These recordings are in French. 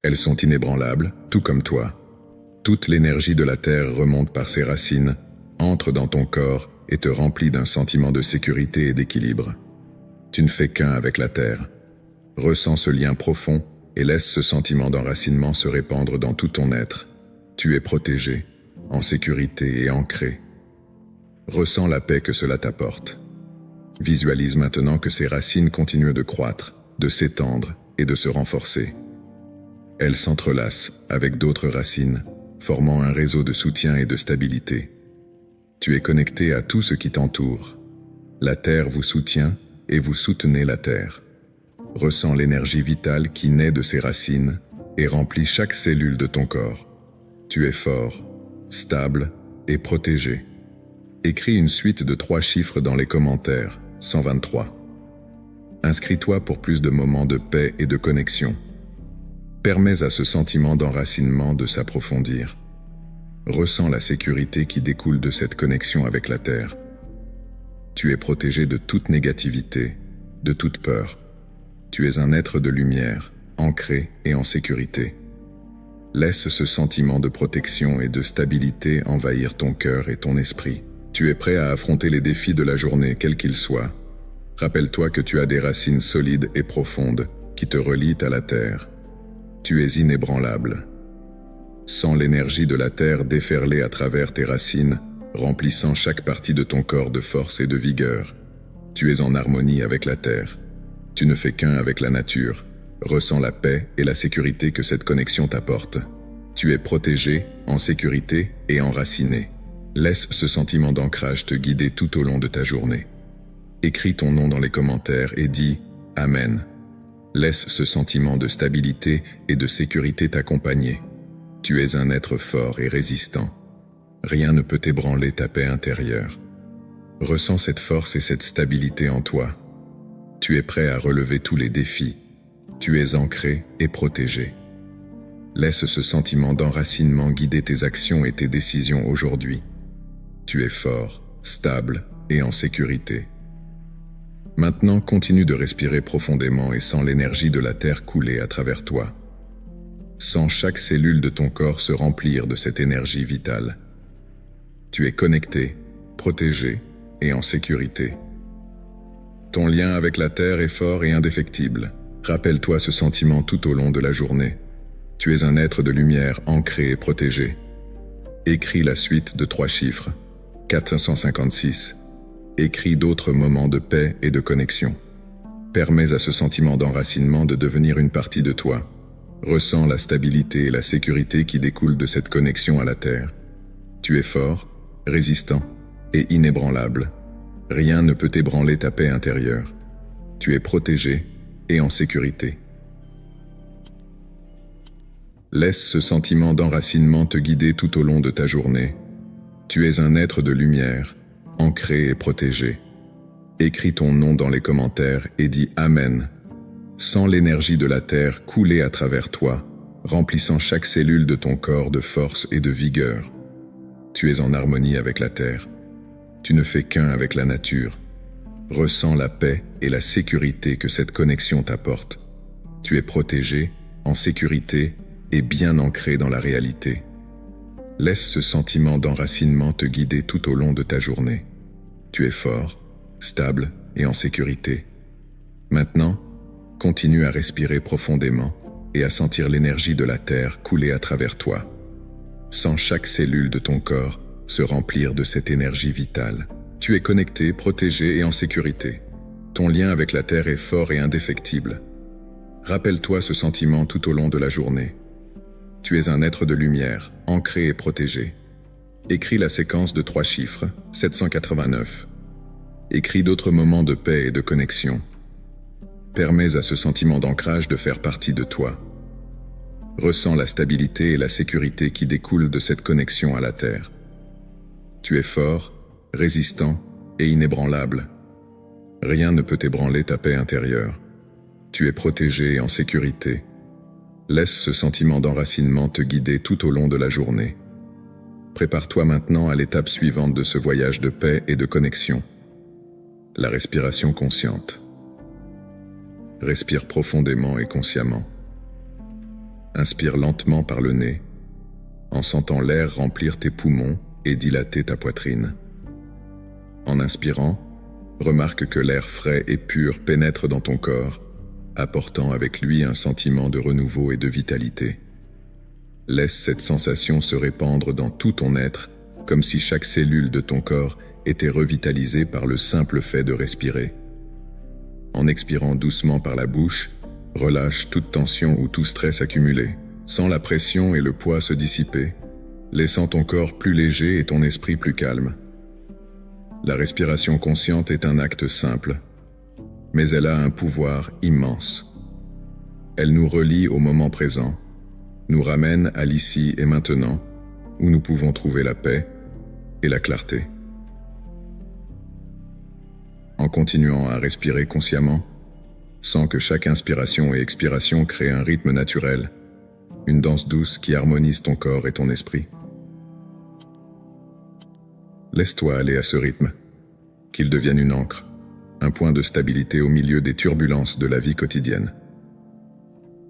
Elles sont inébranlables, tout comme toi. Toute l'énergie de la terre remonte par ses racines, entre dans ton corps et te remplit d'un sentiment de sécurité et d'équilibre. Tu ne fais qu'un avec la terre. Ressens ce lien profond et laisse ce sentiment d'enracinement se répandre dans tout ton être. Tu es protégé, en sécurité et ancré. Ressens la paix que cela t'apporte. Visualise maintenant que ces racines continuent de croître, de s'étendre et de se renforcer. Elles s'entrelacent avec d'autres racines, formant un réseau de soutien et de stabilité. Tu es connecté à tout ce qui t'entoure. La terre vous soutient et vous soutenez la terre. Ressens l'énergie vitale qui naît de ces racines et remplit chaque cellule de ton corps. Tu es fort, stable et protégé. Écris une suite de 3 chiffres dans les commentaires, 123. Inscris-toi pour plus de moments de paix et de connexion. Permets à ce sentiment d'enracinement de s'approfondir. Ressens la sécurité qui découle de cette connexion avec la terre. Tu es protégé de toute négativité, de toute peur. Tu es un être de lumière, ancré et en sécurité. Laisse ce sentiment de protection et de stabilité envahir ton cœur et ton esprit. Tu es prêt à affronter les défis de la journée, quels qu'ils soient. Rappelle-toi que tu as des racines solides et profondes qui te relient à la terre. Tu es inébranlable. Sens l'énergie de la terre déferler à travers tes racines, remplissant chaque partie de ton corps de force et de vigueur. Tu es en harmonie avec la terre. Tu ne fais qu'un avec la nature. Ressens la paix et la sécurité que cette connexion t'apporte. Tu es protégé, en sécurité et enraciné. Laisse ce sentiment d'ancrage te guider tout au long de ta journée. Écris ton nom dans les commentaires et dis « Amen ». Laisse ce sentiment de stabilité et de sécurité t'accompagner. Tu es un être fort et résistant. Rien ne peut ébranler ta paix intérieure. Ressens cette force et cette stabilité en toi. Tu es prêt à relever tous les défis. Tu es ancré et protégé. Laisse ce sentiment d'enracinement guider tes actions et tes décisions aujourd'hui. Tu es fort, stable et en sécurité. Maintenant, continue de respirer profondément et sens l'énergie de la terre couler à travers toi. Sens chaque cellule de ton corps se remplir de cette énergie vitale. Tu es connecté, protégé et en sécurité. Ton lien avec la terre est fort et indéfectible. Rappelle-toi ce sentiment tout au long de la journée. Tu es un être de lumière ancré et protégé. Écris la suite de 3 chiffres, 456. Écris d'autres moments de paix et de connexion. Permets à ce sentiment d'enracinement de devenir une partie de toi. Ressens la stabilité et la sécurité qui découlent de cette connexion à la terre. Tu es fort, résistant et inébranlable. Rien ne peut ébranler ta paix intérieure. Tu es protégé et en sécurité. Laisse ce sentiment d'enracinement te guider tout au long de ta journée. Tu es un être de lumière, ancré et protégé. Écris ton nom dans les commentaires et dis « Amen ». Sens l'énergie de la terre couler à travers toi, remplissant chaque cellule de ton corps de force et de vigueur. Tu es en harmonie avec la terre. Tu ne fais qu'un avec la nature. Ressens la paix et la sécurité que cette connexion t'apporte. Tu es protégé, en sécurité et bien ancré dans la réalité. Laisse ce sentiment d'enracinement te guider tout au long de ta journée. Tu es fort, stable et en sécurité. Maintenant, continue à respirer profondément et à sentir l'énergie de la terre couler à travers toi. Sens chaque cellule de ton corps se remplir de cette énergie vitale. Tu es connecté, protégé et en sécurité. Ton lien avec la terre est fort et indéfectible. Rappelle-toi ce sentiment tout au long de la journée. Tu es un être de lumière, ancré et protégé. Écris la séquence de 3 chiffres, 789. Écris d'autres moments de paix et de connexion. Permets à ce sentiment d'ancrage de faire partie de toi. Ressens la stabilité et la sécurité qui découlent de cette connexion à la terre. Tu es fort, résistant et inébranlable. Rien ne peut ébranler ta paix intérieure. Tu es protégé et en sécurité. Laisse ce sentiment d'enracinement te guider tout au long de la journée. Prépare-toi maintenant à l'étape suivante de ce voyage de paix et de connexion. La respiration consciente. Respire profondément et consciemment. Inspire lentement par le nez, en sentant l'air remplir tes poumons et dilater ta poitrine. En inspirant, remarque que l'air frais et pur pénètre dans ton corps, apportant avec lui un sentiment de renouveau et de vitalité. Laisse cette sensation se répandre dans tout ton être, comme si chaque cellule de ton corps était revitalisée par le simple fait de respirer. En expirant doucement par la bouche, relâche toute tension ou tout stress accumulé. Sens la pression et le poids se dissiper, laissant ton corps plus léger et ton esprit plus calme. La respiration consciente est un acte simple, mais elle a un pouvoir immense. Elle nous relie au moment présent, nous ramène à l'ici et maintenant, où nous pouvons trouver la paix et la clarté. En continuant à respirer consciemment, sens que chaque inspiration et expiration crée un rythme naturel, une danse douce qui harmonise ton corps et ton esprit. Laisse-toi aller à ce rythme, qu'il devienne une ancre, un point de stabilité au milieu des turbulences de la vie quotidienne.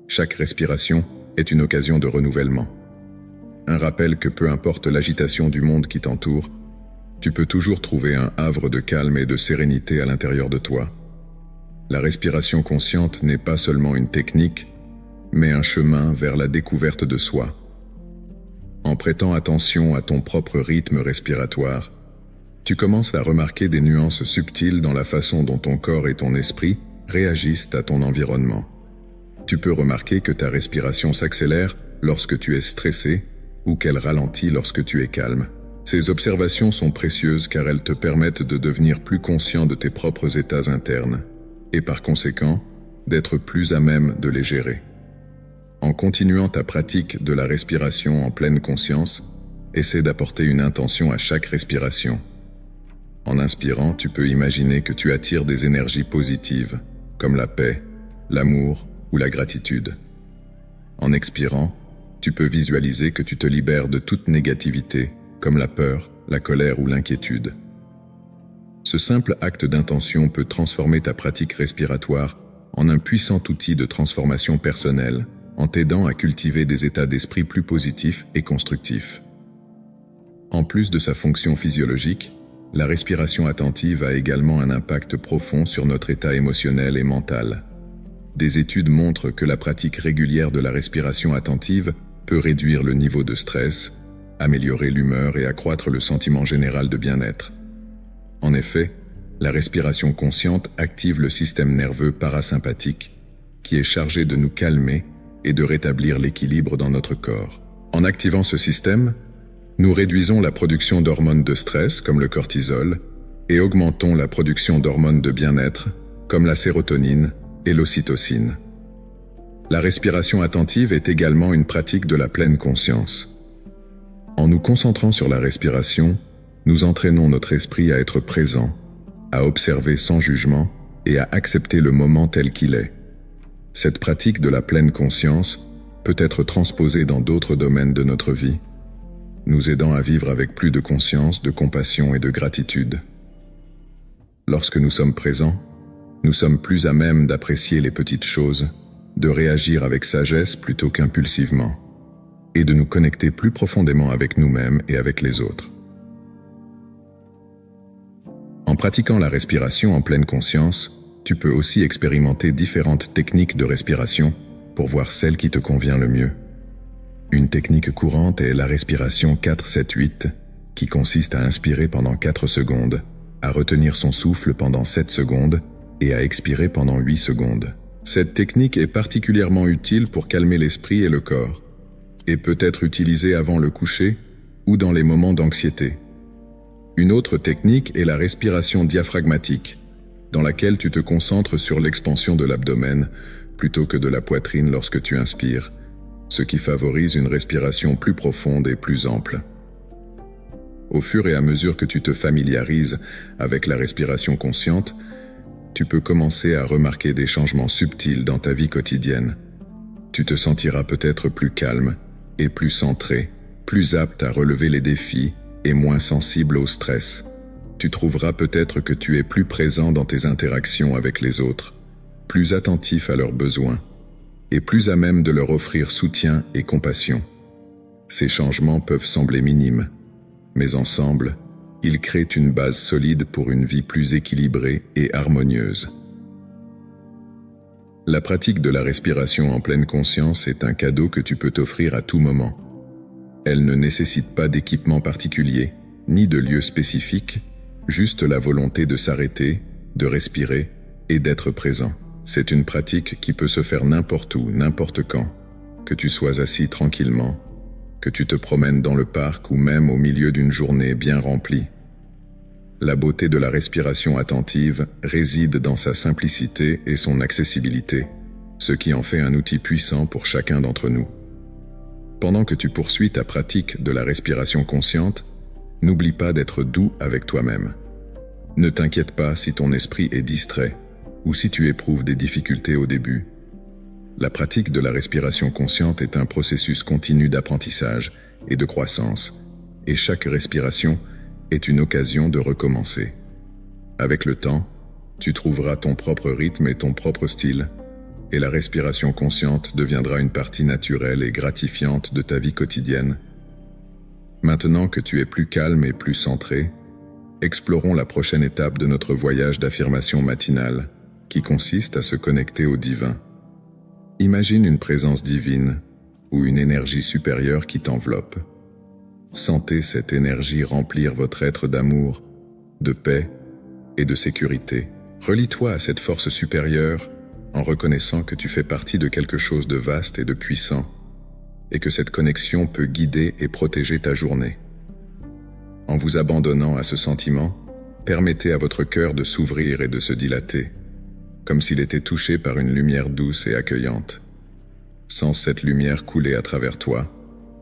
Chaque respiration est une occasion de renouvellement. Un rappel que peu importe l'agitation du monde qui t'entoure, tu peux toujours trouver un havre de calme et de sérénité à l'intérieur de toi. La respiration consciente n'est pas seulement une technique, mais un chemin vers la découverte de soi. En prêtant attention à ton propre rythme respiratoire, tu commences à remarquer des nuances subtiles dans la façon dont ton corps et ton esprit réagissent à ton environnement. Tu peux remarquer que ta respiration s'accélère lorsque tu es stressé ou qu'elle ralentit lorsque tu es calme. Ces observations sont précieuses car elles te permettent de devenir plus conscient de tes propres états internes et par conséquent, d'être plus à même de les gérer. En continuant ta pratique de la respiration en pleine conscience, essaie d'apporter une intention à chaque respiration. En inspirant, tu peux imaginer que tu attires des énergies positives, comme la paix, l'amour ou la gratitude. En expirant, tu peux visualiser que tu te libères de toute négativité, comme la peur, la colère ou l'inquiétude. Ce simple acte d'intention peut transformer ta pratique respiratoire en un puissant outil de transformation personnelle, en t'aidant à cultiver des états d'esprit plus positifs et constructifs. En plus de sa fonction physiologique, la respiration attentive a également un impact profond sur notre état émotionnel et mental. Des études montrent que la pratique régulière de la respiration attentive peut réduire le niveau de stress, améliorer l'humeur et accroître le sentiment général de bien-être. En effet, la respiration consciente active le système nerveux parasympathique, qui est chargé de nous calmer et de rétablir l'équilibre dans notre corps. En activant ce système, nous réduisons la production d'hormones de stress, comme le cortisol, et augmentons la production d'hormones de bien-être, comme la sérotonine et l'ocytocine. La respiration attentive est également une pratique de la pleine conscience. En nous concentrant sur la respiration, nous entraînons notre esprit à être présent, à observer sans jugement et à accepter le moment tel qu'il est. Cette pratique de la pleine conscience peut être transposée dans d'autres domaines de notre vie, nous aidant à vivre avec plus de conscience, de compassion et de gratitude. Lorsque nous sommes présents, nous sommes plus à même d'apprécier les petites choses, de réagir avec sagesse plutôt qu'impulsivement, et de nous connecter plus profondément avec nous-mêmes et avec les autres. En pratiquant la respiration en pleine conscience, tu peux aussi expérimenter différentes techniques de respiration pour voir celle qui te convient le mieux. Une technique courante est la respiration 4-7-8, qui consiste à inspirer pendant 4 secondes, à retenir son souffle pendant 7 secondes et à expirer pendant 8 secondes. Cette technique est particulièrement utile pour calmer l'esprit et le corps, et peut être utilisée avant le coucher ou dans les moments d'anxiété. Une autre technique est la respiration diaphragmatique, dans laquelle tu te concentres sur l'expansion de l'abdomen plutôt que de la poitrine lorsque tu inspires, ce qui favorise une respiration plus profonde et plus ample. Au fur et à mesure que tu te familiarises avec la respiration consciente, tu peux commencer à remarquer des changements subtils dans ta vie quotidienne. Tu te sentiras peut-être plus calme et plus centré, plus apte à relever les défis et moins sensible au stress. Tu trouveras peut-être que tu es plus présent dans tes interactions avec les autres, plus attentif à leurs besoins, et plus à même de leur offrir soutien et compassion. Ces changements peuvent sembler minimes, mais ensemble, ils créent une base solide pour une vie plus équilibrée et harmonieuse. La pratique de la respiration en pleine conscience est un cadeau que tu peux t'offrir à tout moment. Elle ne nécessite pas d'équipement particulier, ni de lieu spécifique, juste la volonté de s'arrêter, de respirer et d'être présent. C'est une pratique qui peut se faire n'importe où, n'importe quand, que tu sois assis tranquillement, que tu te promènes dans le parc ou même au milieu d'une journée bien remplie. La beauté de la respiration attentive réside dans sa simplicité et son accessibilité, ce qui en fait un outil puissant pour chacun d'entre nous. Pendant que tu poursuis ta pratique de la respiration consciente, n'oublie pas d'être doux avec toi-même. Ne t'inquiète pas si ton esprit est distrait ou si tu éprouves des difficultés au début. La pratique de la respiration consciente est un processus continu d'apprentissage et de croissance, et chaque respiration est une occasion de recommencer. Avec le temps, tu trouveras ton propre rythme et ton propre style, et la respiration consciente deviendra une partie naturelle et gratifiante de ta vie quotidienne. Maintenant que tu es plus calme et plus centré, explorons la prochaine étape de notre voyage d'affirmation matinale, qui consiste à se connecter au divin. Imagine une présence divine ou une énergie supérieure qui t'enveloppe. Sentez cette énergie remplir votre être d'amour, de paix et de sécurité. Relie-toi à cette force supérieure en reconnaissant que tu fais partie de quelque chose de vaste et de puissant, et que cette connexion peut guider et protéger ta journée. En vous abandonnant à ce sentiment, permettez à votre cœur de s'ouvrir et de se dilater, comme s'il était touché par une lumière douce et accueillante. Sens cette lumière couler à travers toi,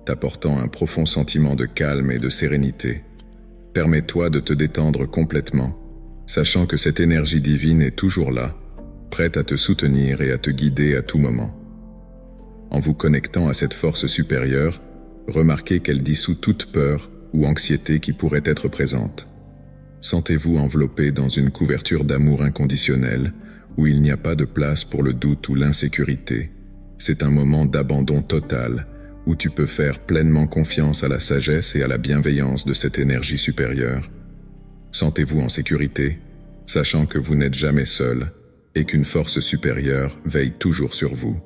t'apportant un profond sentiment de calme et de sérénité. Permets-toi de te détendre complètement, sachant que cette énergie divine est toujours là, prête à te soutenir et à te guider à tout moment. En vous connectant à cette force supérieure, remarquez qu'elle dissout toute peur ou anxiété qui pourrait être présente. Sentez-vous enveloppé dans une couverture d'amour inconditionnel, où il n'y a pas de place pour le doute ou l'insécurité. C'est un moment d'abandon total, où tu peux faire pleinement confiance à la sagesse et à la bienveillance de cette énergie supérieure. Sentez-vous en sécurité, sachant que vous n'êtes jamais seul, et qu'une force supérieure veille toujours sur vous.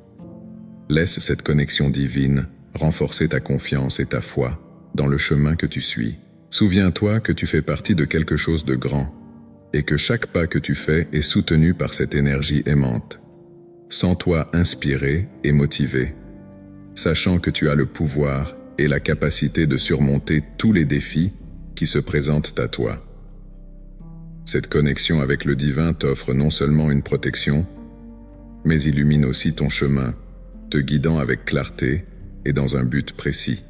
Laisse cette connexion divine renforcer ta confiance et ta foi dans le chemin que tu suis. Souviens-toi que tu fais partie de quelque chose de grand, et que chaque pas que tu fais est soutenu par cette énergie aimante. Sens-toi inspiré et motivé, sachant que tu as le pouvoir et la capacité de surmonter tous les défis qui se présentent à toi. Cette connexion avec le divin t'offre non seulement une protection, mais illumine aussi ton chemin, te guidant avec clarté et dans un but précis.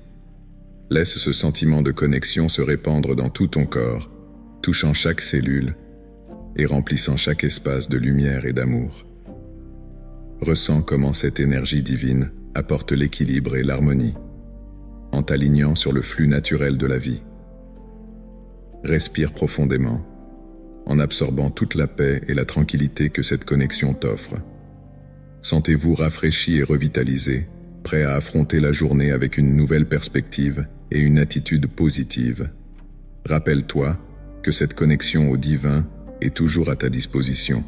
Laisse ce sentiment de connexion se répandre dans tout ton corps, touchant chaque cellule et remplissant chaque espace de lumière et d'amour. Ressens comment cette énergie divine apporte l'équilibre et l'harmonie, en t'alignant sur le flux naturel de la vie. Respire profondément, en absorbant toute la paix et la tranquillité que cette connexion t'offre. Sentez-vous rafraîchi et revitalisé, prêt à affronter la journée avec une nouvelle perspective et une attitude positive. Rappelle-toi que cette connexion au divin est toujours à ta disposition.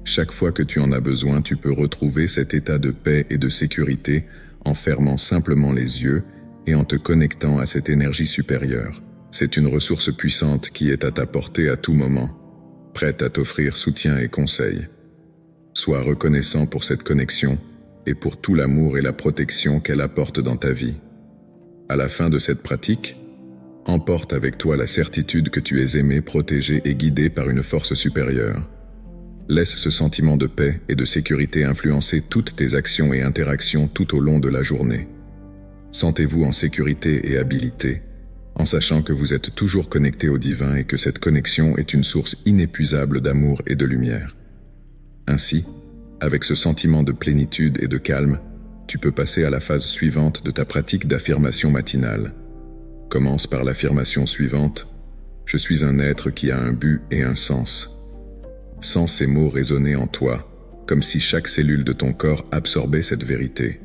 Chaque fois que tu en as besoin, tu peux retrouver cet état de paix et de sécurité en fermant simplement les yeux et en te connectant à cette énergie supérieure. C'est une ressource puissante qui est à ta portée à tout moment, prête à t'offrir soutien et conseil. Sois reconnaissant pour cette connexion et pour tout l'amour et la protection qu'elle apporte dans ta vie. À la fin de cette pratique, emporte avec toi la certitude que tu es aimé, protégé et guidé par une force supérieure. Laisse ce sentiment de paix et de sécurité influencer toutes tes actions et interactions tout au long de la journée. Sentez-vous en sécurité et habilité, en sachant que vous êtes toujours connecté au divin et que cette connexion est une source inépuisable d'amour et de lumière. Ainsi, avec ce sentiment de plénitude et de calme, tu peux passer à la phase suivante de ta pratique d'affirmation matinale. Commence par l'affirmation suivante: « Je suis un être qui a un but et un sens ». Sens ces mots résonner en toi, comme si chaque cellule de ton corps absorbait cette vérité.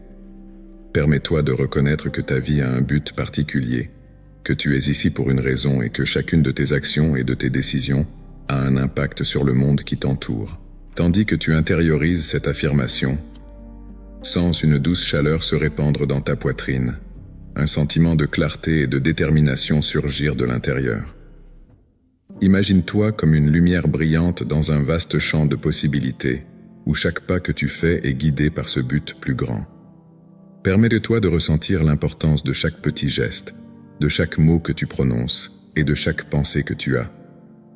Permets-toi de reconnaître que ta vie a un but particulier, que tu es ici pour une raison et que chacune de tes actions et de tes décisions a un impact sur le monde qui t'entoure. Tandis que tu intériorises cette affirmation, sens une douce chaleur se répandre dans ta poitrine, un sentiment de clarté et de détermination surgir de l'intérieur. Imagine-toi comme une lumière brillante dans un vaste champ de possibilités, où chaque pas que tu fais est guidé par ce but plus grand. Permets-toi de ressentir l'importance de chaque petit geste, de chaque mot que tu prononces et de chaque pensée que tu as.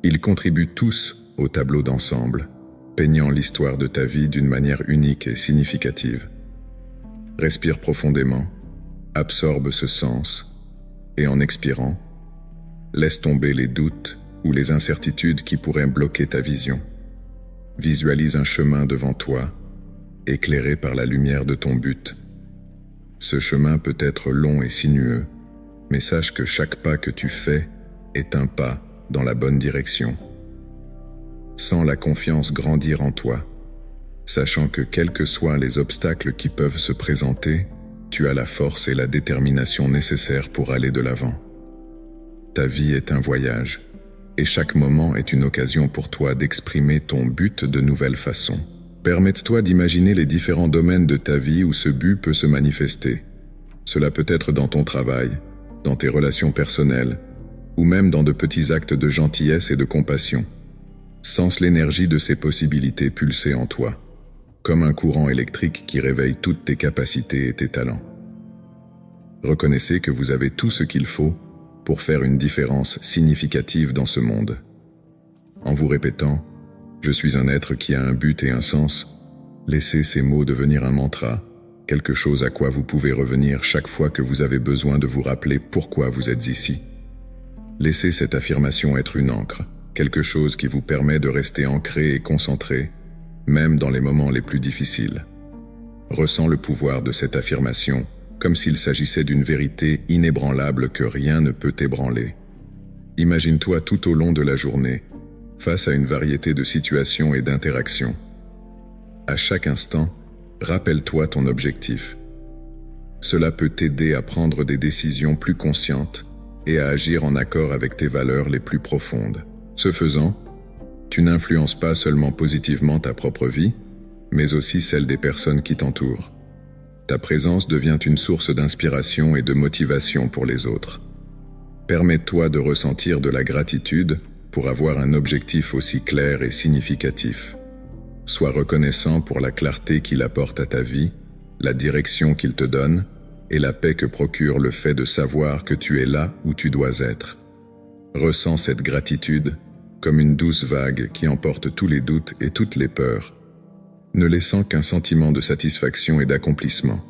Ils contribuent tous au tableau d'ensemble, peignant l'histoire de ta vie d'une manière unique et significative. Respire profondément, absorbe ce sens, et en expirant, laisse tomber les doutes ou les incertitudes qui pourraient bloquer ta vision. Visualise un chemin devant toi, éclairé par la lumière de ton but. Ce chemin peut être long et sinueux, mais sache que chaque pas que tu fais est un pas dans la bonne direction. Sens la confiance grandir en toi, sachant que quels que soient les obstacles qui peuvent se présenter, tu as la force et la détermination nécessaires pour aller de l'avant. Ta vie est un voyage, et chaque moment est une occasion pour toi d'exprimer ton but de nouvelle façon. Permette-toi d'imaginer les différents domaines de ta vie où ce but peut se manifester. Cela peut être dans ton travail, dans tes relations personnelles, ou même dans de petits actes de gentillesse et de compassion. Sens l'énergie de ces possibilités pulser en toi, comme un courant électrique qui réveille toutes tes capacités et tes talents. Reconnaissez que vous avez tout ce qu'il faut pour faire une différence significative dans ce monde. En vous répétant « Je suis un être qui a un but et un sens », laissez ces mots devenir un mantra, quelque chose à quoi vous pouvez revenir chaque fois que vous avez besoin de vous rappeler pourquoi vous êtes ici. Laissez cette affirmation être une ancre, quelque chose qui vous permet de rester ancré et concentré, même dans les moments les plus difficiles. Ressens le pouvoir de cette affirmation, comme s'il s'agissait d'une vérité inébranlable que rien ne peut ébranler. Imagine-toi tout au long de la journée, face à une variété de situations et d'interactions. À chaque instant, rappelle-toi ton objectif. Cela peut t'aider à prendre des décisions plus conscientes et à agir en accord avec tes valeurs les plus profondes. Ce faisant, tu n'influences pas seulement positivement ta propre vie, mais aussi celle des personnes qui t'entourent. Ta présence devient une source d'inspiration et de motivation pour les autres. Permets-toi de ressentir de la gratitude pour avoir un objectif aussi clair et significatif. Sois reconnaissant pour la clarté qu'il apporte à ta vie, la direction qu'il te donne et la paix que procure le fait de savoir que tu es là où tu dois être. Ressens cette gratitude comme une douce vague qui emporte tous les doutes et toutes les peurs, ne laissant qu'un sentiment de satisfaction et d'accomplissement.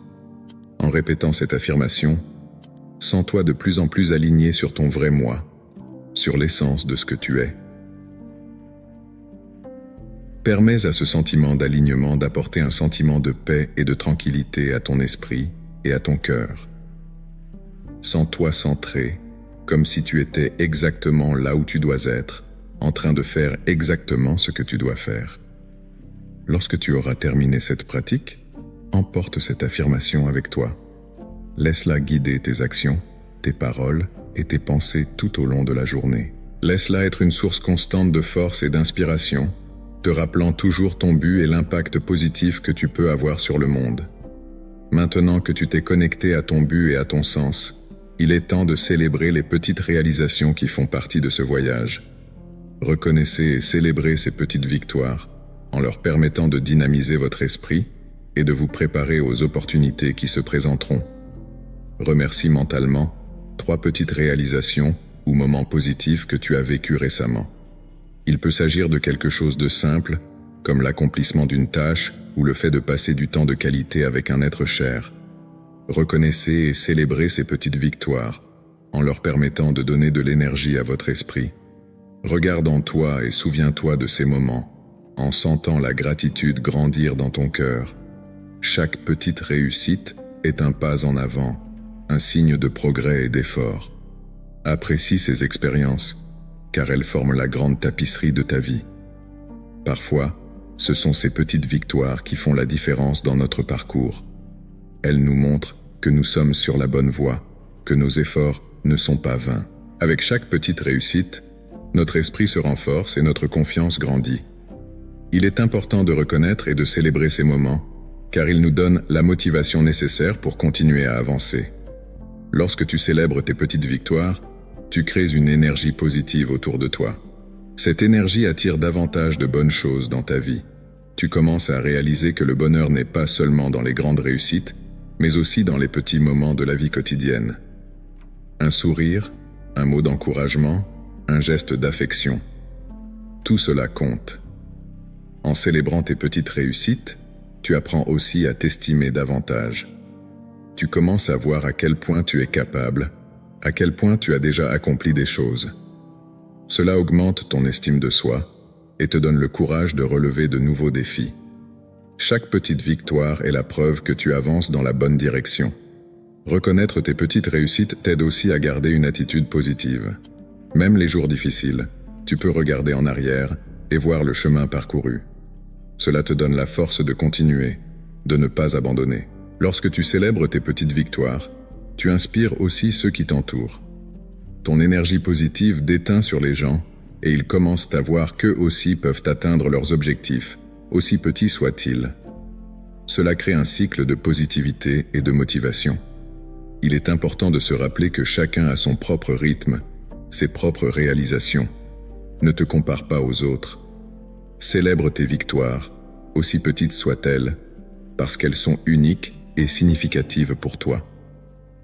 En répétant cette affirmation, sens-toi de plus en plus aligné sur ton vrai moi, sur l'essence de ce que tu es. Permets à ce sentiment d'alignement d'apporter un sentiment de paix et de tranquillité à ton esprit et à ton cœur. Sens-toi centré, comme si tu étais exactement là où tu dois être, en train de faire exactement ce que tu dois faire. Lorsque tu auras terminé cette pratique, emporte cette affirmation avec toi. Laisse-la guider tes actions, tes paroles et tes pensées tout au long de la journée. Laisse-la être une source constante de force et d'inspiration, te rappelant toujours ton but et l'impact positif que tu peux avoir sur le monde. Maintenant que tu t'es connecté à ton but et à ton sens, il est temps de célébrer les petites réalisations qui font partie de ce voyage. Reconnaissez et célébrez ces petites victoires, en leur permettant de dynamiser votre esprit et de vous préparer aux opportunités qui se présenteront. Remercie mentalement 3 petites réalisations ou moments positifs que tu as vécus récemment. Il peut s'agir de quelque chose de simple, comme l'accomplissement d'une tâche ou le fait de passer du temps de qualité avec un être cher. Reconnaissez et célébrez ces petites victoires, en leur permettant de donner de l'énergie à votre esprit. Regarde en toi et souviens-toi de ces moments, en sentant la gratitude grandir dans ton cœur. Chaque petite réussite est un pas en avant, un signe de progrès et d'effort. Apprécie ces expériences, car elles forment la grande tapisserie de ta vie. Parfois, Ce sont ces petites victoires qui font la différence dans notre parcours. Elles nous montrent que nous sommes sur la bonne voie, que nos efforts ne sont pas vains. Avec chaque petite réussite, notre esprit se renforce et notre confiance grandit. Il est important de reconnaître et de célébrer ces moments, car ils nous donnent la motivation nécessaire pour continuer à avancer. Lorsque tu célèbres tes petites victoires, tu crées une énergie positive autour de toi. Cette énergie attire davantage de bonnes choses dans ta vie. Tu commences à réaliser que le bonheur n'est pas seulement dans les grandes réussites, mais aussi dans les petits moments de la vie quotidienne. Un sourire, un mot d'encouragement, un geste d'affection. Tout cela compte. En célébrant tes petites réussites, tu apprends aussi à t'estimer davantage. Tu commences à voir à quel point tu es capable, à quel point tu as déjà accompli des choses. Cela augmente ton estime de soi et te donne le courage de relever de nouveaux défis. Chaque petite victoire est la preuve que tu avances dans la bonne direction. Reconnaître tes petites réussites t'aide aussi à garder une attitude positive. Même les jours difficiles, tu peux regarder en arrière et voir le chemin parcouru. Cela te donne la force de continuer, de ne pas abandonner. Lorsque tu célèbres tes petites victoires, tu inspires aussi ceux qui t'entourent. Ton énergie positive déteint sur les gens et ils commencent à voir qu'eux aussi peuvent atteindre leurs objectifs, aussi petits soient-ils. Cela crée un cycle de positivité et de motivation. Il est important de se rappeler que chacun a son propre rythme, ses propres réalisations. Ne te compare pas aux autres. Célèbre tes victoires, aussi petites soient-elles, parce qu'elles sont uniques et significatives pour toi.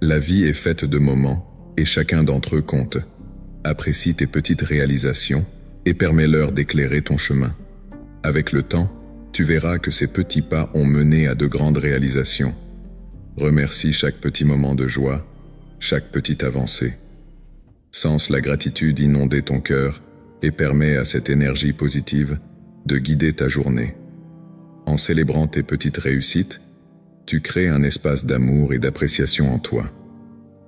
La vie est faite de moments, et chacun d'entre eux compte. Apprécie tes petites réalisations et permets-leur d'éclairer ton chemin. Avec le temps, tu verras que ces petits pas ont mené à de grandes réalisations. Remercie chaque petit moment de joie, chaque petite avancée. Sens la gratitude inonder ton cœur et permets à cette énergie positive de guider ta journée. En célébrant tes petites réussites, tu crées un espace d'amour et d'appréciation en toi.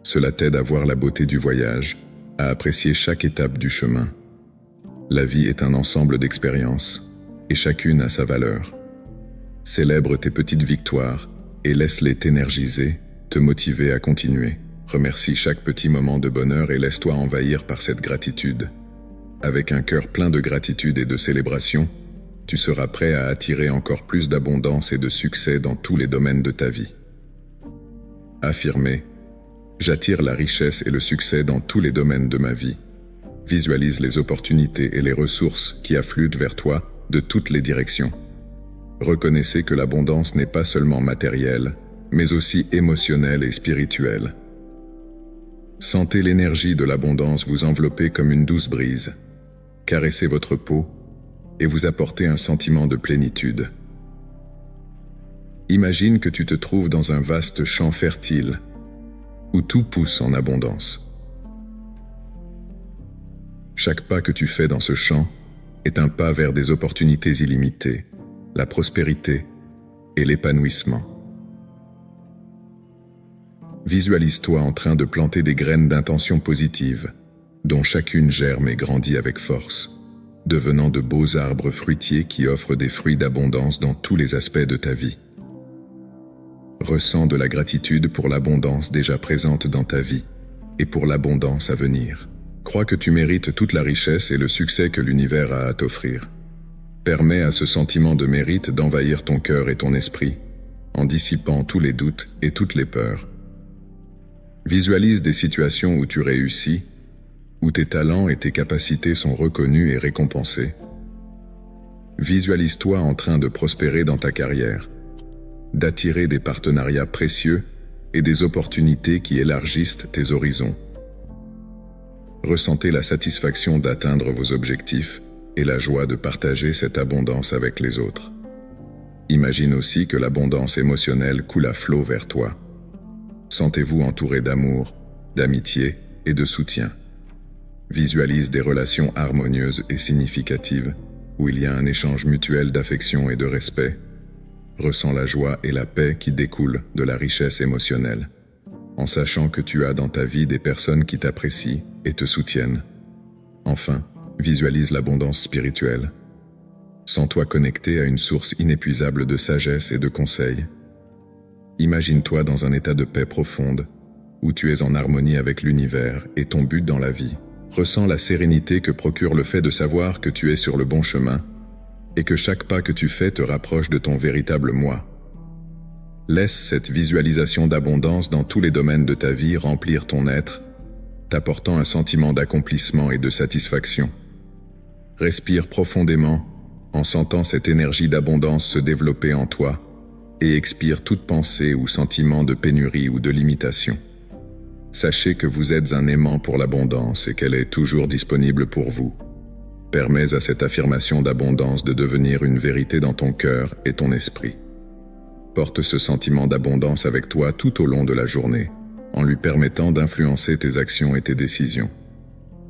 Cela t'aide à voir la beauté du voyage, à apprécier chaque étape du chemin. La vie est un ensemble d'expériences, et chacune a sa valeur. Célèbre tes petites victoires et laisse-les t'énergiser, te motiver à continuer. Remercie chaque petit moment de bonheur et laisse-toi envahir par cette gratitude. Avec un cœur plein de gratitude et de célébration, tu seras prêt à attirer encore plus d'abondance et de succès dans tous les domaines de ta vie. Affirmez: j'attire la richesse et le succès dans tous les domaines de ma vie. Visualise les opportunités et les ressources qui affluent vers toi de toutes les directions. Reconnaissez que l'abondance n'est pas seulement matérielle, mais aussi émotionnelle et spirituelle. Sentez l'énergie de l'abondance vous envelopper comme une douce brise. Caressez votre peau et vous apportez un sentiment de plénitude. Imagine que tu te trouves dans un vaste champ fertile, où tout pousse en abondance. Chaque pas que tu fais dans ce champ est un pas vers des opportunités illimitées, la prospérité et l'épanouissement. Visualise-toi en train de planter des graines d'intention positive, dont chacune germe et grandit avec force, devenant de beaux arbres fruitiers qui offrent des fruits d'abondance dans tous les aspects de ta vie. Ressens de la gratitude pour l'abondance déjà présente dans ta vie et pour l'abondance à venir. Crois que tu mérites toute la richesse et le succès que l'univers a à t'offrir. Permets à ce sentiment de mérite d'envahir ton cœur et ton esprit, en dissipant tous les doutes et toutes les peurs. Visualise des situations où tu réussis, où tes talents et tes capacités sont reconnus et récompensés. Visualise-toi en train de prospérer dans ta carrière, d'attirer des partenariats précieux et des opportunités qui élargissent tes horizons. Ressentez la satisfaction d'atteindre vos objectifs et la joie de partager cette abondance avec les autres. Imagine aussi que l'abondance émotionnelle coule à flot vers toi. Sentez-vous entouré d'amour, d'amitié et de soutien. Visualise des relations harmonieuses et significatives où il y a un échange mutuel d'affection et de respect. Ressens la joie et la paix qui découlent de la richesse émotionnelle, en sachant que tu as dans ta vie des personnes qui t'apprécient et te soutiennent. Enfin, visualise l'abondance spirituelle. Sens-toi connecté à une source inépuisable de sagesse et de conseils. Imagine-toi dans un état de paix profonde, où tu es en harmonie avec l'univers et ton but dans la vie. Ressens la sérénité que procure le fait de savoir que tu es sur le bon chemin et que chaque pas que tu fais te rapproche de ton véritable moi. Laisse cette visualisation d'abondance dans tous les domaines de ta vie remplir ton être, t'apportant un sentiment d'accomplissement et de satisfaction. Respire profondément en sentant cette énergie d'abondance se développer en toi et expire toute pensée ou sentiment de pénurie ou de limitation. Sachez que vous êtes un aimant pour l'abondance et qu'elle est toujours disponible pour vous. Permets à cette affirmation d'abondance de devenir une vérité dans ton cœur et ton esprit. Porte ce sentiment d'abondance avec toi tout au long de la journée, en lui permettant d'influencer tes actions et tes décisions.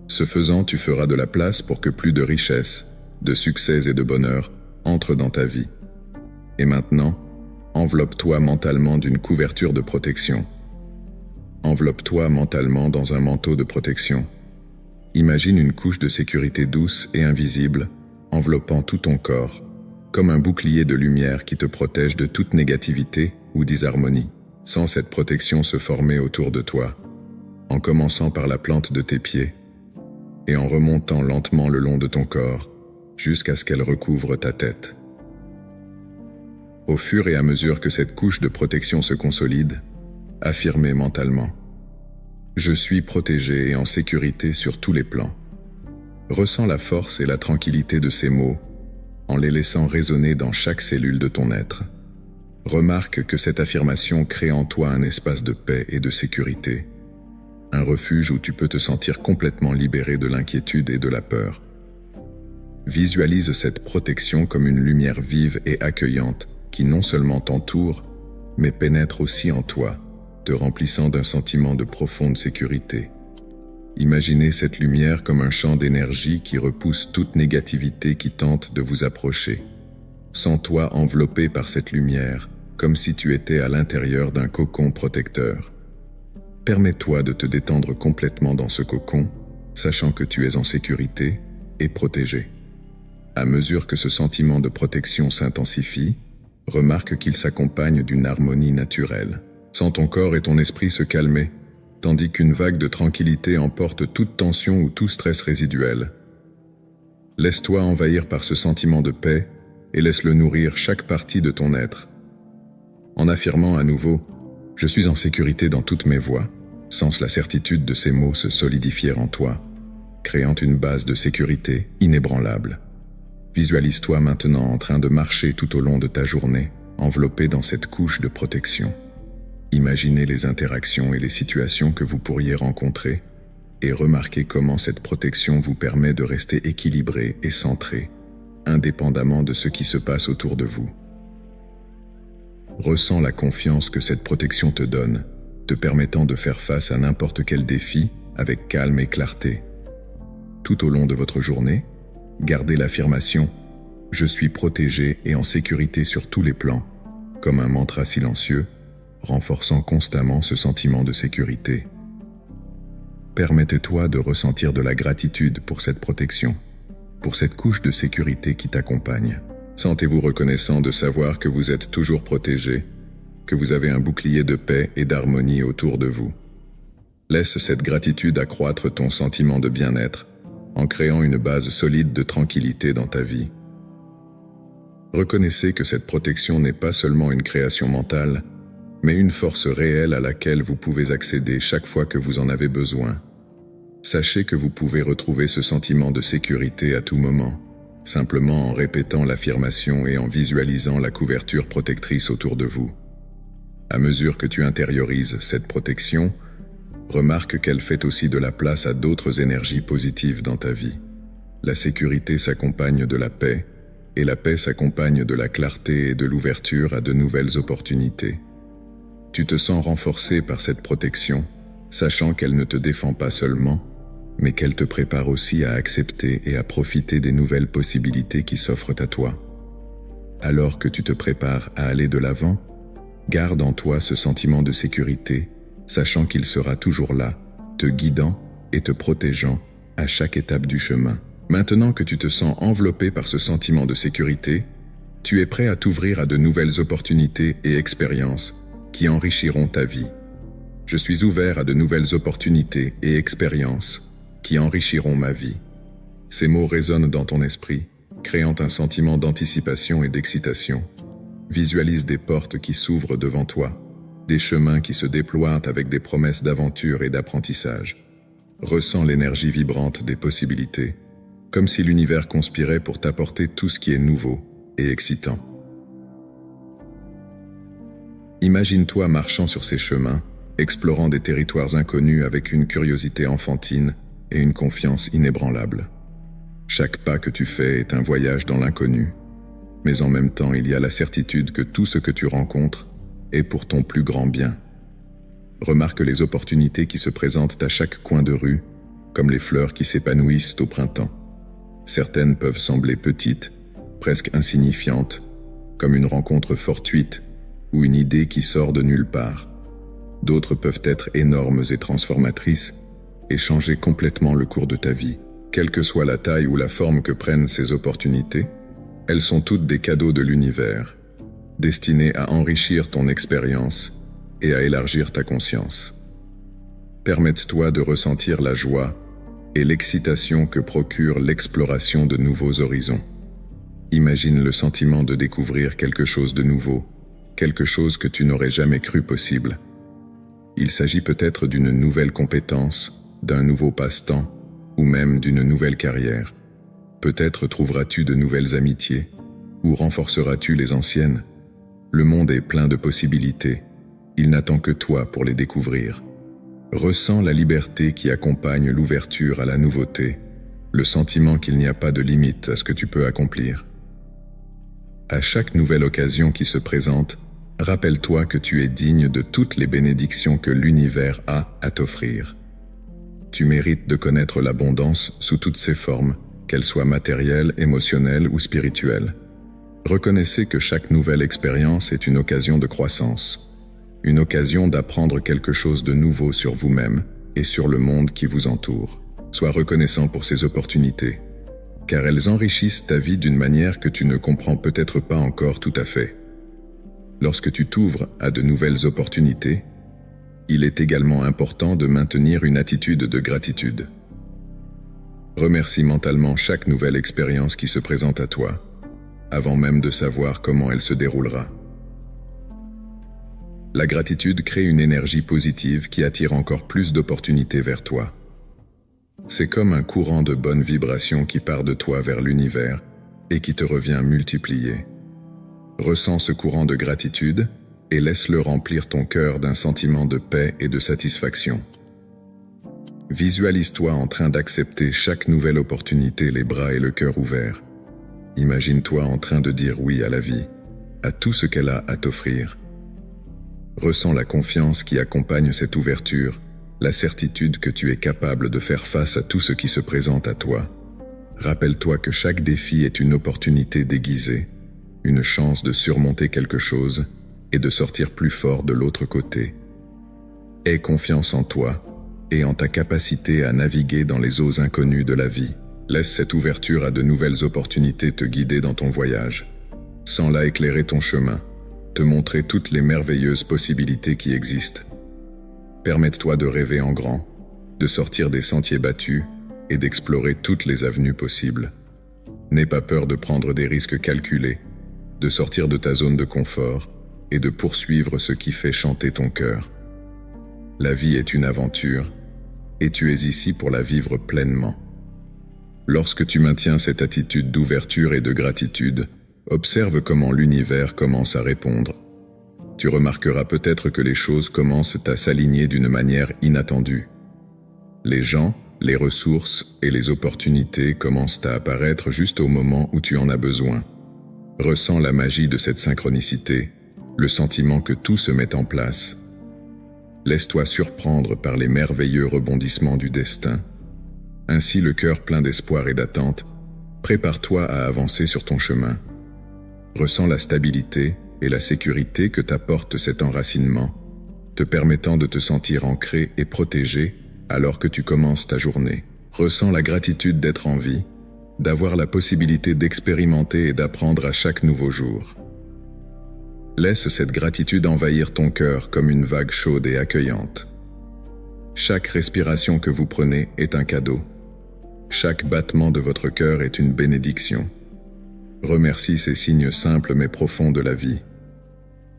Ce faisant, tu feras de la place pour que plus de richesse, de succès et de bonheur entrent dans ta vie. Et maintenant, enveloppe-toi mentalement d'une couverture de protection. Enveloppe-toi mentalement dans un manteau de protection. Imagine une couche de sécurité douce et invisible, enveloppant tout ton corps, comme un bouclier de lumière qui te protège de toute négativité ou disharmonie. Sens cette protection se former autour de toi, en commençant par la plante de tes pieds, et en remontant lentement le long de ton corps, jusqu'à ce qu'elle recouvre ta tête. Au fur et à mesure que cette couche de protection se consolide, affirmez mentalement « Je suis protégé et en sécurité sur tous les plans ». Ressens la force et la tranquillité de ces mots en les laissant résonner dans chaque cellule de ton être. Remarque que cette affirmation crée en toi un espace de paix et de sécurité, un refuge où tu peux te sentir complètement libéré de l'inquiétude et de la peur. Visualise cette protection comme une lumière vive et accueillante qui non seulement t'entoure, mais pénètre aussi en toi, te remplissant d'un sentiment de profonde sécurité. Imaginez cette lumière comme un champ d'énergie qui repousse toute négativité qui tente de vous approcher. Sens-toi enveloppé par cette lumière, comme si tu étais à l'intérieur d'un cocon protecteur. Permets-toi de te détendre complètement dans ce cocon, sachant que tu es en sécurité et protégé. À mesure que ce sentiment de protection s'intensifie, remarque qu'il s'accompagne d'une harmonie naturelle. Sens ton corps et ton esprit se calmer, tandis qu'une vague de tranquillité emporte toute tension ou tout stress résiduel. Laisse-toi envahir par ce sentiment de paix et laisse-le nourrir chaque partie de ton être. En affirmant à nouveau « Je suis en sécurité dans toutes mes voies », sens la certitude de ces mots se solidifier en toi, créant une base de sécurité inébranlable. Visualise-toi maintenant en train de marcher tout au long de ta journée, enveloppé dans cette couche de protection. Imaginez les interactions et les situations que vous pourriez rencontrer et remarquez comment cette protection vous permet de rester équilibré et centré, indépendamment de ce qui se passe autour de vous. Ressens la confiance que cette protection te donne, te permettant de faire face à n'importe quel défi avec calme et clarté. Tout au long de votre journée, gardez l'affirmation « Je suis protégé et en sécurité sur tous les plans » comme un mantra silencieux, renforçant constamment ce sentiment de sécurité. Permettez-toi de ressentir de la gratitude pour cette protection, pour cette couche de sécurité qui t'accompagne. Sentez-vous reconnaissant de savoir que vous êtes toujours protégé, que vous avez un bouclier de paix et d'harmonie autour de vous. Laisse cette gratitude accroître ton sentiment de bien-être, en créant une base solide de tranquillité dans ta vie. Reconnaissez que cette protection n'est pas seulement une création mentale, mais une force réelle à laquelle vous pouvez accéder chaque fois que vous en avez besoin. Sachez que vous pouvez retrouver ce sentiment de sécurité à tout moment, simplement en répétant l'affirmation et en visualisant la couverture protectrice autour de vous. À mesure que tu intériorises cette protection, remarque qu'elle fait aussi de la place à d'autres énergies positives dans ta vie. La sécurité s'accompagne de la paix, et la paix s'accompagne de la clarté et de l'ouverture à de nouvelles opportunités. Tu te sens renforcé par cette protection, sachant qu'elle ne te défend pas seulement, mais qu'elle te prépare aussi à accepter et à profiter des nouvelles possibilités qui s'offrent à toi. Alors que tu te prépares à aller de l'avant, garde en toi ce sentiment de sécurité, sachant qu'il sera toujours là, te guidant et te protégeant à chaque étape du chemin. Maintenant que tu te sens enveloppé par ce sentiment de sécurité, tu es prêt à t'ouvrir à de nouvelles opportunités et expériences qui enrichiront ta vie. Je suis ouvert à de nouvelles opportunités et expériences qui enrichiront ma vie. Ces mots résonnent dans ton esprit, créant un sentiment d'anticipation et d'excitation. Visualise des portes qui s'ouvrent devant toi, des chemins qui se déploient avec des promesses d'aventure et d'apprentissage. Ressens l'énergie vibrante des possibilités, comme si l'univers conspirait pour t'apporter tout ce qui est nouveau et excitant. Imagine-toi marchant sur ces chemins, explorant des territoires inconnus avec une curiosité enfantine et une confiance inébranlable. Chaque pas que tu fais est un voyage dans l'inconnu, mais en même temps il y a la certitude que tout ce que tu rencontres est pour ton plus grand bien. Remarque les opportunités qui se présentent à chaque coin de rue, comme les fleurs qui s'épanouissent au printemps. Certaines peuvent sembler petites, presque insignifiantes, comme une rencontre fortuite ou une idée qui sort de nulle part. D'autres peuvent être énormes et transformatrices et changer complètement le cours de ta vie. Quelle que soit la taille ou la forme que prennent ces opportunités, elles sont toutes des cadeaux de l'univers, destinés à enrichir ton expérience et à élargir ta conscience. Permette-toi de ressentir la joie et l'excitation que procure l'exploration de nouveaux horizons. Imagine le sentiment de découvrir quelque chose de nouveau, quelque chose que tu n'aurais jamais cru possible. Il s'agit peut-être d'une nouvelle compétence, d'un nouveau passe-temps, ou même d'une nouvelle carrière. Peut-être trouveras-tu de nouvelles amitiés, ou renforceras-tu les anciennes. Le monde est plein de possibilités, il n'attend que toi pour les découvrir. Ressens la liberté qui accompagne l'ouverture à la nouveauté, le sentiment qu'il n'y a pas de limite à ce que tu peux accomplir. À chaque nouvelle occasion qui se présente, rappelle-toi que tu es digne de toutes les bénédictions que l'univers a à t'offrir. Tu mérites de connaître l'abondance sous toutes ses formes, qu'elles soient matérielles, émotionnelles ou spirituelles. Reconnaissez que chaque nouvelle expérience est une occasion de croissance, une occasion d'apprendre quelque chose de nouveau sur vous-même et sur le monde qui vous entoure. Sois reconnaissant pour ces opportunités, car elles enrichissent ta vie d'une manière que tu ne comprends peut-être pas encore tout à fait. Lorsque tu t'ouvres à de nouvelles opportunités, il est également important de maintenir une attitude de gratitude. Remercie mentalement chaque nouvelle expérience qui se présente à toi, avant même de savoir comment elle se déroulera. La gratitude crée une énergie positive qui attire encore plus d'opportunités vers toi. C'est comme un courant de bonnes vibrations qui part de toi vers l'univers et qui te revient multiplié. Ressens ce courant de gratitude et laisse-le remplir ton cœur d'un sentiment de paix et de satisfaction. Visualise-toi en train d'accepter chaque nouvelle opportunité les bras et le cœur ouverts. Imagine-toi en train de dire oui à la vie, à tout ce qu'elle a à t'offrir. Ressens la confiance qui accompagne cette ouverture, la certitude que tu es capable de faire face à tout ce qui se présente à toi. Rappelle-toi que chaque défi est une opportunité déguisée, une chance de surmonter quelque chose et de sortir plus fort de l'autre côté. Aie confiance en toi et en ta capacité à naviguer dans les eaux inconnues de la vie. Laisse cette ouverture à de nouvelles opportunités te guider dans ton voyage. Sens-la éclairer ton chemin, te montrer toutes les merveilleuses possibilités qui existent. Permette-toi de rêver en grand, de sortir des sentiers battus et d'explorer toutes les avenues possibles. N'aie pas peur de prendre des risques calculés, de sortir de ta zone de confort et de poursuivre ce qui fait chanter ton cœur. La vie est une aventure et tu es ici pour la vivre pleinement. Lorsque tu maintiens cette attitude d'ouverture et de gratitude, observe comment l'univers commence à répondre. Tu remarqueras peut-être que les choses commencent à s'aligner d'une manière inattendue. Les gens, les ressources et les opportunités commencent à apparaître juste au moment où tu en as besoin. Ressens la magie de cette synchronicité, le sentiment que tout se met en place. Laisse-toi surprendre par les merveilleux rebondissements du destin. Ainsi, le cœur plein d'espoir et d'attente, prépare-toi à avancer sur ton chemin. Ressens la stabilité et la sécurité que t'apporte cet enracinement, te permettant de te sentir ancré et protégé alors que tu commences ta journée. Ressens la gratitude d'être en vie d'avoir la possibilité d'expérimenter et d'apprendre à chaque nouveau jour. Laisse cette gratitude envahir ton cœur comme une vague chaude et accueillante. Chaque respiration que vous prenez est un cadeau. Chaque battement de votre cœur est une bénédiction. Remercie ces signes simples mais profonds de la vie.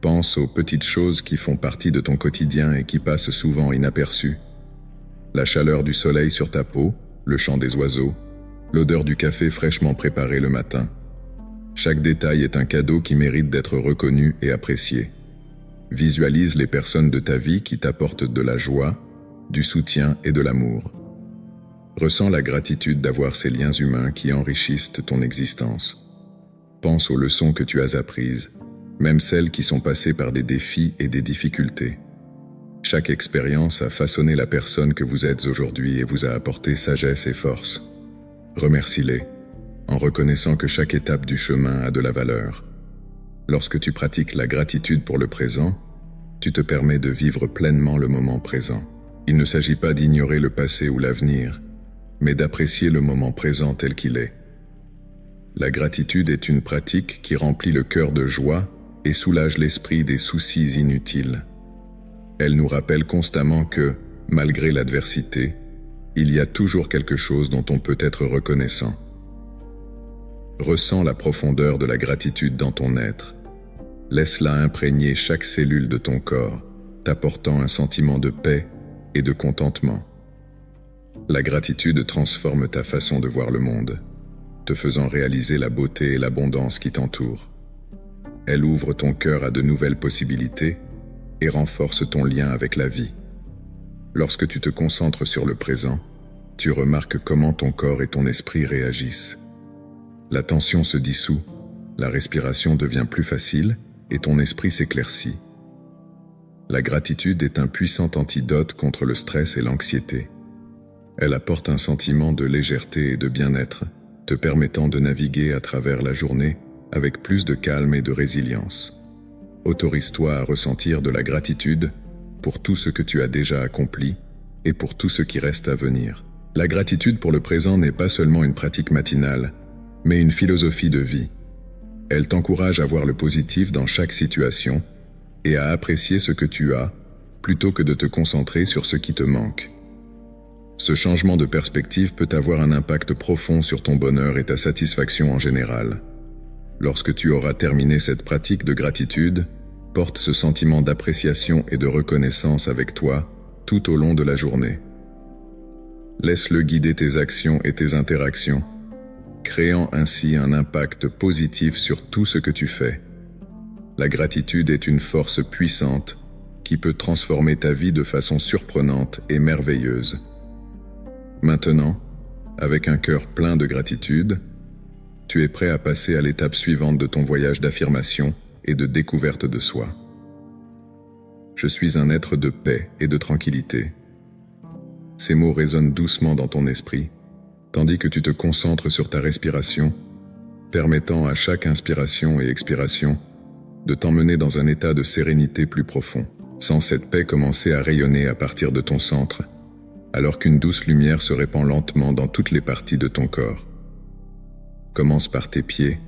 Pense aux petites choses qui font partie de ton quotidien et qui passent souvent inaperçues. La chaleur du soleil sur ta peau, le chant des oiseaux, l'odeur du café fraîchement préparé le matin. Chaque détail est un cadeau qui mérite d'être reconnu et apprécié. Visualise les personnes de ta vie qui t'apportent de la joie, du soutien et de l'amour. Ressens la gratitude d'avoir ces liens humains qui enrichissent ton existence. Pense aux leçons que tu as apprises, même celles qui sont passées par des défis et des difficultés. Chaque expérience a façonné la personne que vous êtes aujourd'hui et vous a apporté sagesse et force. Remercie-les, en reconnaissant que chaque étape du chemin a de la valeur. Lorsque tu pratiques la gratitude pour le présent, tu te permets de vivre pleinement le moment présent. Il ne s'agit pas d'ignorer le passé ou l'avenir, mais d'apprécier le moment présent tel qu'il est. La gratitude est une pratique qui remplit le cœur de joie et soulage l'esprit des soucis inutiles. Elle nous rappelle constamment que, malgré l'adversité, il y a toujours quelque chose dont on peut être reconnaissant. Ressens la profondeur de la gratitude dans ton être. Laisse-la imprégner chaque cellule de ton corps, t'apportant un sentiment de paix et de contentement. La gratitude transforme ta façon de voir le monde, te faisant réaliser la beauté et l'abondance qui t'entourent. Elle ouvre ton cœur à de nouvelles possibilités et renforce ton lien avec la vie. Lorsque tu te concentres sur le présent, tu remarques comment ton corps et ton esprit réagissent. La tension se dissout, la respiration devient plus facile et ton esprit s'éclaircit. La gratitude est un puissant antidote contre le stress et l'anxiété. Elle apporte un sentiment de légèreté et de bien-être, te permettant de naviguer à travers la journée avec plus de calme et de résilience. Autorise-toi à ressentir de la gratitude pour tout ce que tu as déjà accompli et pour tout ce qui reste à venir. La gratitude pour le présent n'est pas seulement une pratique matinale, mais une philosophie de vie. Elle t'encourage à voir le positif dans chaque situation et à apprécier ce que tu as, plutôt que de te concentrer sur ce qui te manque. Ce changement de perspective peut avoir un impact profond sur ton bonheur et ta satisfaction en général. Lorsque tu auras terminé cette pratique de gratitude, porte ce sentiment d'appréciation et de reconnaissance avec toi tout au long de la journée. Laisse-le guider tes actions et tes interactions, créant ainsi un impact positif sur tout ce que tu fais. La gratitude est une force puissante qui peut transformer ta vie de façon surprenante et merveilleuse. Maintenant, avec un cœur plein de gratitude, tu es prêt à passer à l'étape suivante de ton voyage d'affirmation et de découverte de soi. Je suis un être de paix et de tranquillité. Ces mots résonnent doucement dans ton esprit, tandis que tu te concentres sur ta respiration, permettant à chaque inspiration et expiration de t'emmener dans un état de sérénité plus profond. Sens cette paix commencer à rayonner à partir de ton centre, alors qu'une douce lumière se répand lentement dans toutes les parties de ton corps. Commence par tes pieds,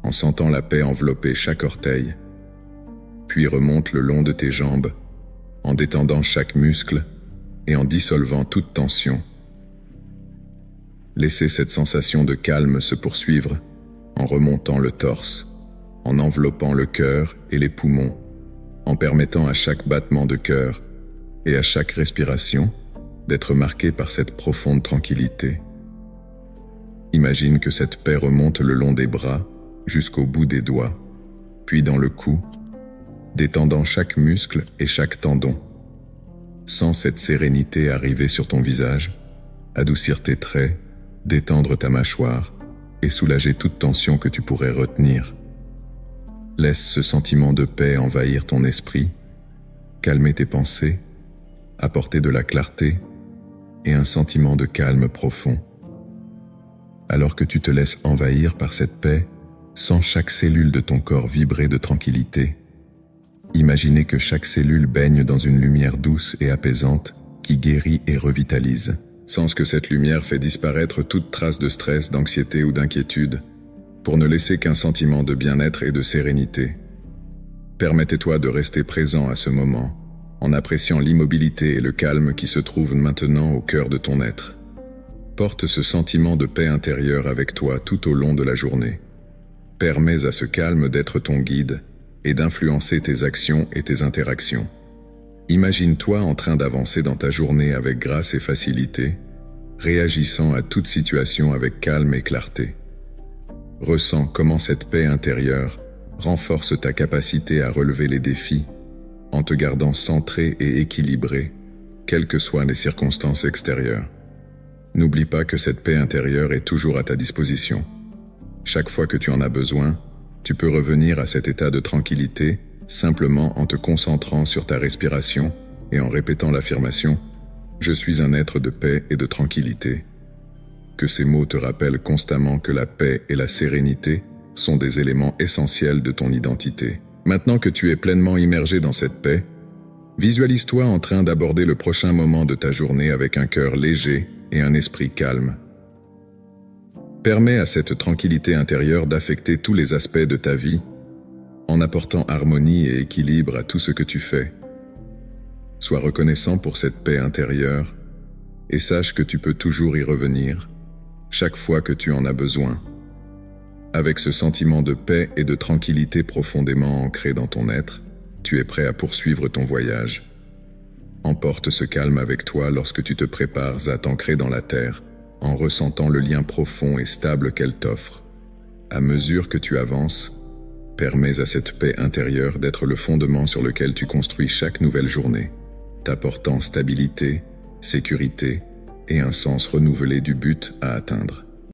en sentant la paix envelopper chaque orteil, puis remonte le long de tes jambes, en détendant chaque muscle et en dissolvant toute tension. Laissez cette sensation de calme se poursuivre en remontant le torse, en enveloppant le cœur et les poumons, en permettant à chaque battement de cœur et à chaque respiration d'être marqué par cette profonde tranquillité. Imagine que cette paix remonte le long des bras jusqu'au bout des doigts, puis dans le cou, détendant chaque muscle et chaque tendon. Sens cette sérénité arriver sur ton visage, adoucir tes traits, détendre ta mâchoire et soulager toute tension que tu pourrais retenir. Laisse ce sentiment de paix envahir ton esprit, calmer tes pensées, apporter de la clarté et un sentiment de calme profond. Alors que tu te laisses envahir par cette paix, sens chaque cellule de ton corps vibrer de tranquillité. Imaginez que chaque cellule baigne dans une lumière douce et apaisante qui guérit et revitalise. Sens que cette lumière fait disparaître toute trace de stress, d'anxiété ou d'inquiétude, pour ne laisser qu'un sentiment de bien-être et de sérénité. Permettez-toi de rester présent à ce moment, en appréciant l'immobilité et le calme qui se trouvent maintenant au cœur de ton être. Porte ce sentiment de paix intérieure avec toi tout au long de la journée. Permets à ce calme d'être ton guide et d'influencer tes actions et tes interactions. Imagine-toi en train d'avancer dans ta journée avec grâce et facilité, réagissant à toute situation avec calme et clarté. Ressens comment cette paix intérieure renforce ta capacité à relever les défis en te gardant centré et équilibré, quelles que soient les circonstances extérieures. N'oublie pas que cette paix intérieure est toujours à ta disposition. Chaque fois que tu en as besoin, tu peux revenir à cet état de tranquillité simplement en te concentrant sur ta respiration et en répétant l'affirmation « Je suis un être de paix et de tranquillité ». Que ces mots te rappellent constamment que la paix et la sérénité sont des éléments essentiels de ton identité. Maintenant que tu es pleinement immergé dans cette paix, visualise-toi en train d'aborder le prochain moment de ta journée avec un cœur léger et un esprit calme. Permets à cette tranquillité intérieure d'affecter tous les aspects de ta vie en apportant harmonie et équilibre à tout ce que tu fais. Sois reconnaissant pour cette paix intérieure et sache que tu peux toujours y revenir chaque fois que tu en as besoin. Avec ce sentiment de paix et de tranquillité profondément ancré dans ton être, tu es prêt à poursuivre ton voyage. Emporte ce calme avec toi lorsque tu te prépares à t'ancrer dans la terre, en ressentant le lien profond et stable qu'elle t'offre. À mesure que tu avances, permets à cette paix intérieure d'être le fondement sur lequel tu construis chaque nouvelle journée, t'apportant stabilité, sécurité et un sens renouvelé du but à atteindre.